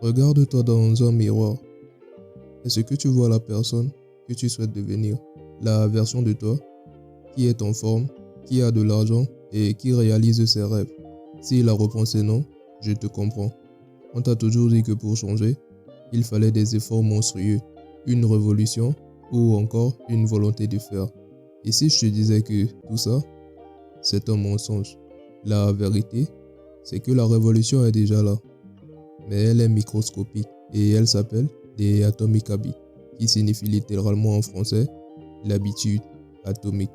Regarde-toi dans un miroir. Est-ce que tu vois la personne que tu souhaites devenir? La version de toi qui est en forme, qui a de l'argent et qui réalise ses rêves? Si la réponse est non, je te comprends. On t'a toujours dit que pour changer, il fallait des efforts monstrueux, une révolution ou encore une volonté de faire. Et si je te disais que tout ça, c'est un mensonge? La vérité, c'est que la révolution est déjà là, mais elle est microscopique et elle s'appelle des atomic habits, qui signifie littéralement en français l'habitude atomique.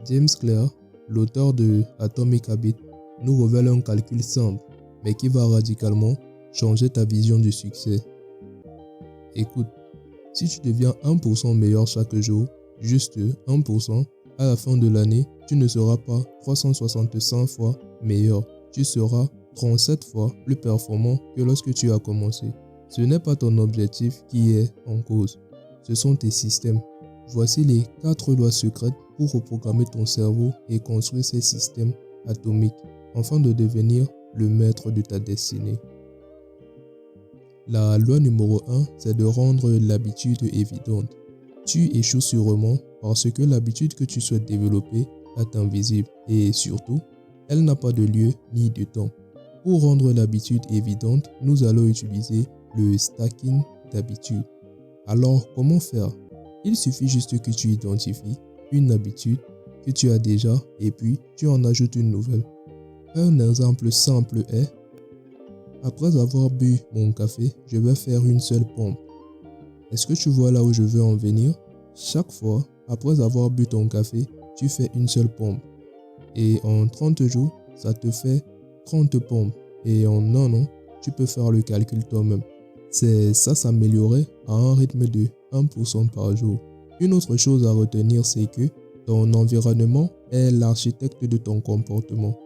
James Clear, l'auteur de Atomic Habits, nous révèle un calcul simple, mais qui va radicalement changer ta vision du succès. Écoute, si tu deviens 1% meilleur chaque jour, juste 1%, à la fin de l'année, tu ne seras pas 365 fois meilleur. Tu seras 37 fois plus performant que lorsque tu as commencé. Ce n'est pas ton objectif qui est en cause, ce sont tes systèmes. Voici les 4 lois secrètes pour reprogrammer ton cerveau et construire ces systèmes atomiques, afin de devenir le maître de ta destinée. La loi numéro 1, c'est de rendre l'habitude évidente. Tu échoues sûrement parce que l'habitude que tu souhaites développer est invisible et surtout, elle n'a pas de lieu ni de temps. Pour rendre l'habitude évidente, nous allons utiliser le stacking d'habitudes. Alors, comment faire? Il suffit juste que tu identifies une habitude que tu as déjà et puis tu en ajoutes une nouvelle. Un exemple simple est: après avoir bu mon café, je vais faire une seule pompe. Est-ce que tu vois là où je veux en venir? Chaque fois, après avoir bu ton café, tu fais une seule pompe. Et en 30 jours, ça te fait 30 pompes. Et en un an, tu peux faire le calcul toi-même. C'est ça s'améliorer à un rythme de 1% par jour. Une autre chose à retenir, c'est que ton environnement est l'architecte de ton comportement.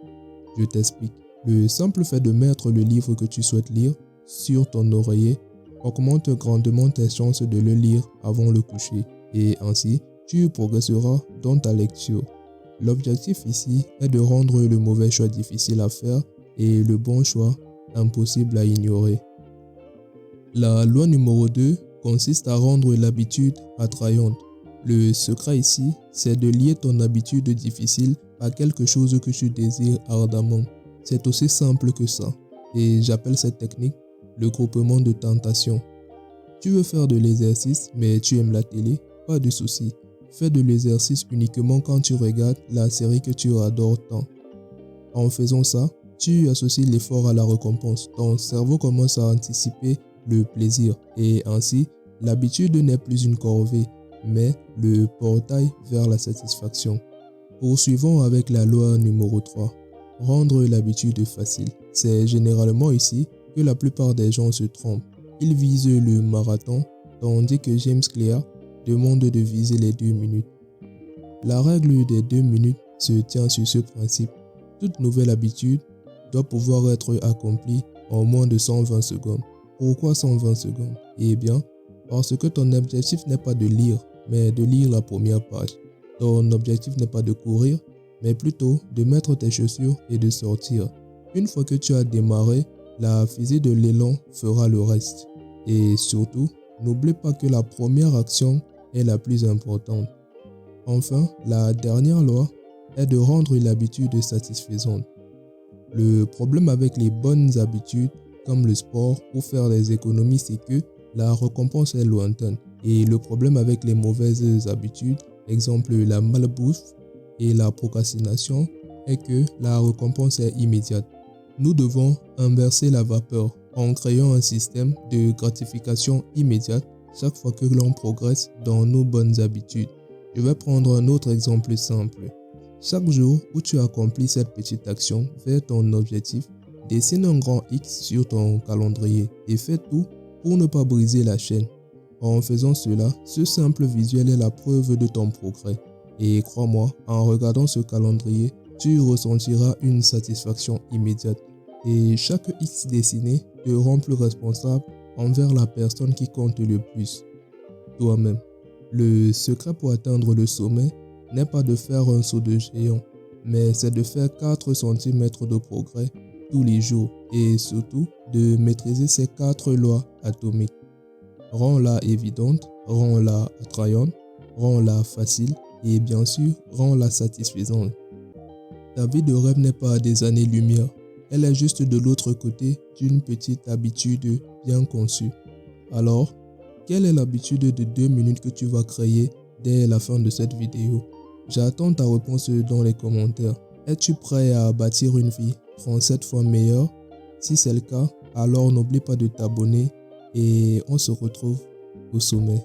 Je t'explique. Le simple fait de mettre le livre que tu souhaites lire sur ton oreiller augmente grandement tes chances de le lire avant le coucher. Et ainsi, tu progresseras dans ta lecture. L'objectif ici est de rendre le mauvais choix difficile à faire et le bon choix impossible à ignorer. La loi numéro 2 consiste à rendre l'habitude attrayante. Le secret ici, c'est de lier ton habitude difficile à quelque chose que tu désires ardemment. C'est aussi simple que ça. Et j'appelle cette technique le groupement de tentations. Tu veux faire de l'exercice, mais tu aimes la télé? Pas de souci. Fais de l'exercice uniquement quand tu regardes la série que tu adores tant. En faisant ça, tu associes l'effort à la récompense. Ton cerveau commence à anticiper le plaisir et ainsi, l'habitude n'est plus une corvée, mais le portail vers la satisfaction. Poursuivons avec la loi numéro 3. Rendre l'habitude facile. C'est généralement ici que la plupart des gens se trompent. Ils visent le marathon, tandis que James Clear demande de viser les 2 minutes. La règle des 2 minutes se tient sur ce principe. Toute nouvelle habitude doit pouvoir être accomplie en moins de 120 secondes. Pourquoi 120 secondes? Eh bien, parce que ton objectif n'est pas de lire, mais de lire la première page. Ton objectif n'est pas de courir, mais plutôt de mettre tes chaussures et de sortir. Une fois que tu as démarré, la fusée de l'élan fera le reste. Et surtout, n'oublie pas que la première action est la plus importante. Enfin, la dernière loi est de rendre l'habitude satisfaisante. Le problème avec les bonnes habitudes, comme le sport ou faire des économies, c'est que la récompense est lointaine. Et le problème avec les mauvaises habitudes, exemple la malbouffe et la procrastination, est que la récompense est immédiate. Nous devons inverser la vapeur en créant un système de gratification immédiate chaque fois que l'on progresse dans nos bonnes habitudes. Je vais prendre un autre exemple simple. Chaque jour où tu accomplis cette petite action vers ton objectif, dessine un grand X sur ton calendrier et fais tout pour ne pas briser la chaîne. En faisant cela, ce simple visuel est la preuve de ton progrès. Et crois-moi, en regardant ce calendrier, tu ressentiras une satisfaction immédiate. Et chaque X dessiné te rend plus responsable envers la personne qui compte le plus, toi-même. Le secret pour atteindre le sommet n'est pas de faire un saut de géant, mais c'est de faire 4 cm de progrès tous les jours et surtout de maîtriser ces 4 lois atomiques. Rends-la évidente, rends-la attrayante, rends-la facile et bien sûr, rends-la satisfaisante. Ta vie de rêve n'est pas à des années-lumière. Elle est juste de l'autre côté d'une petite habitude bien conçue. Alors, quelle est l'habitude de 2 minutes que tu vas créer dès la fin de cette vidéo? J'attends ta réponse dans les commentaires. Es-tu prêt à bâtir une vie 37 fois meilleure? Si c'est le cas, alors n'oublie pas de t'abonner et on se retrouve au sommet.